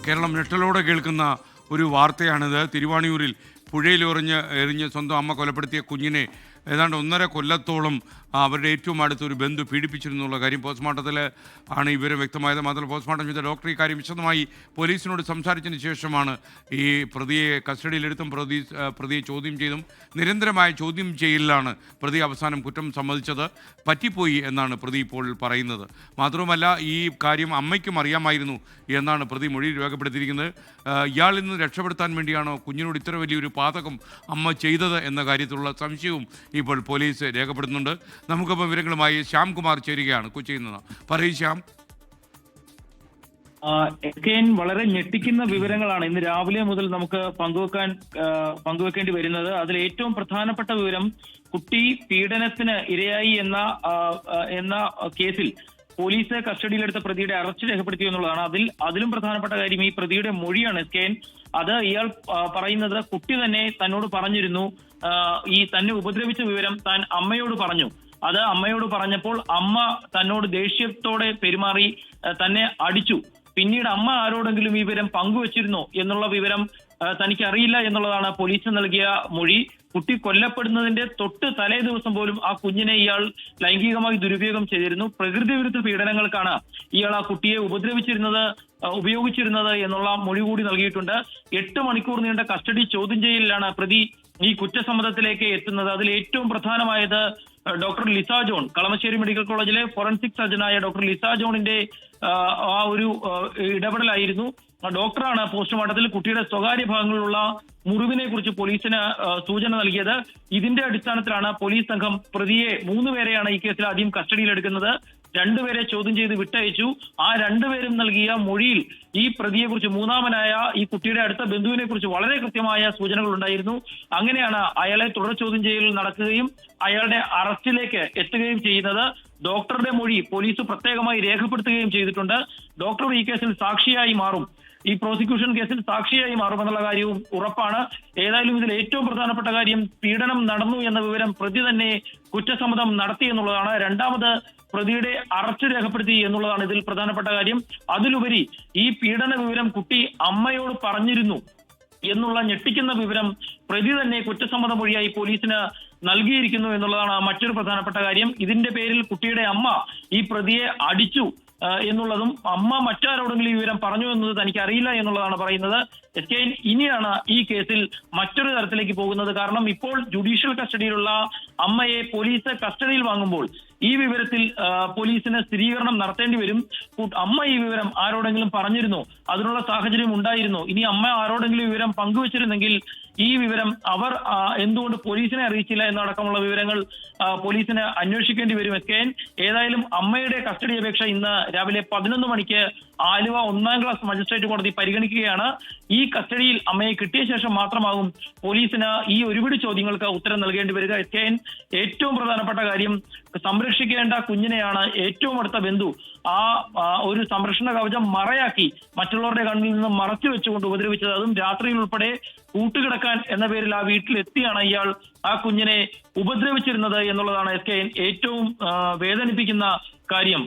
കേരളം ഞെട്ടലോടെ കേൾക്കുന്ന ഒരു വാർത്തയാണിത്. തിരുവാണിയൂരിൽ പുഴയിൽ എറിഞ്ഞ് സ്വന്തം അമ്മ കൊലപ്പെടുത്തിയ കുഞ്ഞിനെ ഏതാണ്ട് 1.5 കൊല്ലത്തോളം അവരുടെ ഏറ്റവും അടുത്തൊരു ബന്ധു പീഡിപ്പിച്ചിരുന്നുള്ള കാര്യം പോസ്റ്റ്മോർട്ടത്തിൽ ആണ് ഈ വിവരം വ്യക്തമായത്. മാത്രമല്ല പോസ്റ്റ്മോർട്ടം ചെയ്ത ഡോക്ടർ ഈ കാര്യം വിശദമായി പോലീസിനോട് സംസാരിച്ചതിന് ശേഷമാണ് ഈ പ്രതിയെ കസ്റ്റഡിയിലെടുത്തും പ്രതിയെ ചോദ്യം ചെയ്തും നിരന്തരമായ ചോദ്യം ചെയ്യലിലാണ് പ്രതി അവസാനം കുറ്റം സമ്മതിച്ചത്. പറ്റിപ്പോയി എന്നാണ് പ്രതി ഇപ്പോൾ പറയുന്നത്. മാത്രവുമല്ല ഈ കാര്യം അമ്മയ്ക്കും അറിയാമായിരുന്നു എന്നാണ് പ്രതി മൊഴി രേഖപ്പെടുത്തിയിരിക്കുന്നത്. ഇയാളിൽ നിന്ന് രക്ഷപ്പെടുത്താൻ വേണ്ടിയാണോ കുഞ്ഞിനോട് ഇത്ര വലിയൊരു പാതകം അമ്മ ചെയ്തത് എന്ന കാര്യത്തിലുള്ള സംശയവും ഇപ്പോൾ പോലീസ് രേഖപ്പെടുത്തുന്നുണ്ട്. നമുക്കിപ്പോൾ വിവരങ്ങളുമായി ശ്യാംകുമാർ ചേരുകയാണ് കൊച്ചിയിൽ നിന്ന്. പറയൂ ശ്യാം. വളരെ ഞെട്ടിക്കുന്ന വിവരങ്ങളാണ് ഇന്ന് രാവിലെ മുതൽ നമുക്ക് പങ്കുവെക്കേണ്ടി വരുന്നത്. അതിൽ ഏറ്റവും പ്രധാനപ്പെട്ട വിവരം, കുട്ടി പീഡനത്തിന് ഇരയായി എന്ന കേസിൽ പോലീസ് കസ്റ്റഡിയിലെടുത്ത പ്രതിയുടെ അറസ്റ്റ് രേഖപ്പെടുത്തി എന്നുള്ളതാണ്. അതിലും പ്രധാനപ്പെട്ട കാര്യം ഈ പ്രതിയുടെ മൊഴിയാണ്. അത് ഇയാൾ പറയുന്നത് കുട്ടി തന്നെ തന്നോട് പറഞ്ഞിരുന്നു, ഈ തന്നെ ഉപദ്രവിച്ച വിവരം താൻ അമ്മയോട് പറഞ്ഞു. അത് അമ്മയോട് പറഞ്ഞപ്പോൾ അമ്മ തന്നോട് ദേഷ്യത്തോടെ പെരുമാറി തന്നെ അടിച്ചു. പിന്നീട് അമ്മ ആരോടെങ്കിലും ഈ വിവരം പങ്കുവച്ചിരുന്നോ എന്നുള്ള വിവരം തനിക്ക് അറിയില്ല എന്നുള്ളതാണ് പോലീസിന് നൽകിയ മൊഴി. കുട്ടി കൊല്ലപ്പെടുന്നതിന്റെ തൊട്ട് തലേ ദിവസം പോലും ആ കുഞ്ഞിനെ ഇയാൾ ലൈംഗികമായി ദുരുപയോഗം ചെയ്തിരുന്നു. പ്രകൃതി വിരുദ്ധ പീഡനങ്ങൾക്കാണ് ഇയാൾ ആ കുട്ടിയെ ഉപയോഗിച്ചിരുന്നത് എന്നുള്ള മൊഴി കൂടി നൽകിയിട്ടുണ്ട്. 8 മണിക്കൂർ നീണ്ട കസ്റ്റഡി ചോദ്യം ചെയ്യലിലാണ് പ്രതി ഈ കുറ്റസമ്മതത്തിലേക്ക് എത്തുന്നത്. അതിൽ ഏറ്റവും പ്രധാനമായത് ഡോക്ടർ ലിസ ജോൺ, കളമശ്ശേരി മെഡിക്കൽ കോളേജിലെ ഫോറൻസിക് സർജനായ ഡോക്ടർ ലിസ ജോണിന്റെ ആ ഒരു ഇടപെടലായിരുന്നു. ഡോക്ടറാണ് പോസ്റ്റ്മോർട്ടത്തിൽ കുട്ടിയുടെ സ്വകാര്യ ഭാഗങ്ങളിലുള്ള മുറിവിനെ കുറിച്ച് പോലീസിന് സൂചന നൽകിയത്. ഇതിന്റെ അടിസ്ഥാനത്തിലാണ് പോലീസ് സംഘം പ്രതിയെ 3 പേരെയാണ് ഈ കേസിൽ ആദ്യം കസ്റ്റഡിയിലെടുക്കുന്നത്. 2 പേരെ ചോദ്യം ചെയ്ത് വിട്ടയച്ചു. ആ 2 പേരും നൽകിയ മൊഴിയിൽ ഈ പ്രതിയെ കുറിച്ച്, മൂന്നാമനായ ഈ കുട്ടിയുടെ അടുത്ത ബന്ധുവിനെ കുറിച്ച് വളരെ കൃത്യമായ സൂചനകൾ ഉണ്ടായിരുന്നു. അങ്ങനെയാണ് അയാളെ തുടർ ചോദ്യം ചെയ്യൽ നടക്കുകയും അയാളുടെ അറസ്റ്റിലേക്ക് എത്തുകയും ചെയ്യുന്നത്. ഡോക്ടറുടെ മൊഴി പോലീസ് പ്രത്യേകമായി രേഖപ്പെടുത്തുകയും ചെയ്തിട്ടുണ്ട്. ഡോക്ടർ ഈ കേസിൽ സാക്ഷിയായി മാറും, ഈ പ്രോസിക്യൂഷൻ കേസിൽ സാക്ഷിയായി മാറുമെന്നുള്ള കാര്യവും ഉറപ്പാണ്. ഏതായാലും ഇതിൽ ഏറ്റവും പ്രധാനപ്പെട്ട കാര്യം, പീഡനം നടന്നു എന്ന വിവരം പ്രതി തന്നെ കുറ്റസമ്മതം നടത്തി എന്നുള്ളതാണ്. രണ്ടാമത് പ്രതിയുടെ അറസ്റ്റ് രേഖപ്പെടുത്തി എന്നുള്ളതാണ് ഇതിൽ പ്രധാനപ്പെട്ട കാര്യം. അതിലുപരി ഈ പീഡന വിവരം കുട്ടി അമ്മയോട് പറഞ്ഞിരുന്നു എന്നുള്ള ഞെട്ടിക്കുന്ന വിവരം പ്രതി തന്നെ കുറ്റസമ്മത മൊഴിയായി പോലീസിന് നൽകിയിരിക്കുന്നു എന്നുള്ളതാണ് മറ്റൊരു പ്രധാനപ്പെട്ട കാര്യം. ഇതിന്റെ പേരിൽ കുട്ടിയുടെ അമ്മ ഈ പ്രതിയെ അടിച്ചു എന്നുള്ളതും അമ്മ മറ്റാരോടെങ്കിലും ഈ വിവരം പറഞ്ഞു എന്നത് തനിക്ക് അറിയില്ല എന്നുള്ളതാണ് പറയുന്നത്. ഇനിയാണ് ഈ കേസിൽ മറ്റൊരു തരത്തിലേക്ക് പോകുന്നത്. കാരണം ഇപ്പോൾ ജുഡീഷ്യൽ കസ്റ്റഡിയിലുള്ള അമ്മയെ പോലീസ് കസ്റ്റഡിയിൽ വാങ്ങുമ്പോൾ ഈ വിവരത്തിൽ പോലീസിന് സ്ഥിരീകരണം നടത്തേണ്ടി വരും. അമ്മ ഈ വിവരം ആരോടെങ്കിലും പറഞ്ഞിരുന്നോ, അതിനുള്ള സാഹചര്യം ഉണ്ടായിരുന്നോ, ഇനി അമ്മ ആരോടെങ്കിലും വിവരം പങ്കുവച്ചിരുന്നെങ്കിൽ ഈ വിവരം അവർ എന്തുകൊണ്ട് പോലീസിനെ അറിയിച്ചില്ല എന്നടക്കമുള്ള വിവരങ്ങൾ പോലീസിന് അന്വേഷിക്കേണ്ടി വരും. ഏതായാലും അമ്മയുടെ കസ്റ്റഡി അപേക്ഷ ഇന്ന് രാവിലെ 11 മണിക്ക് ആലുവ 1ാം ക്ലാസ് മജിസ്ട്രേറ്റ് കോടതി പരിഗണിക്കുകയാണ്. ഈ കസ്റ്റഡിയിൽ അമ്മയെ കിട്ടിയ ശേഷം മാത്രമാകും പോലീസിന് ഈ ഒരുപിടി ചോദ്യങ്ങൾക്ക് ഉത്തരം നൽകേണ്ടി വരിക. ഏറ്റവും പ്രധാനപ്പെട്ട കാര്യം, സംരക്ഷിക്കേണ്ട കുഞ്ഞിനെയാണ് ഏറ്റവും അടുത്ത ബന്ധു ഒരു സംരക്ഷണ കവചം മറയാക്കി മറ്റുള്ളവരുടെ കണ്ണിൽ നിന്ന് മറച്ചു വെച്ചുകൊണ്ട് ഉപദ്രവിച്ചത്. അതും രാത്രിയിൽ ഉൾപ്പെടെ കൂട്ടുകിടക്കാൻ എന്ന പേരിൽ ആ വീട്ടിലെത്തിയാണ് ഇയാൾ ആ കുഞ്ഞിനെ ഉപദ്രവിച്ചിരുന്നത് എന്നുള്ളതാണ് ഏറ്റവും വേദനിപ്പിക്കുന്ന കാര്യം.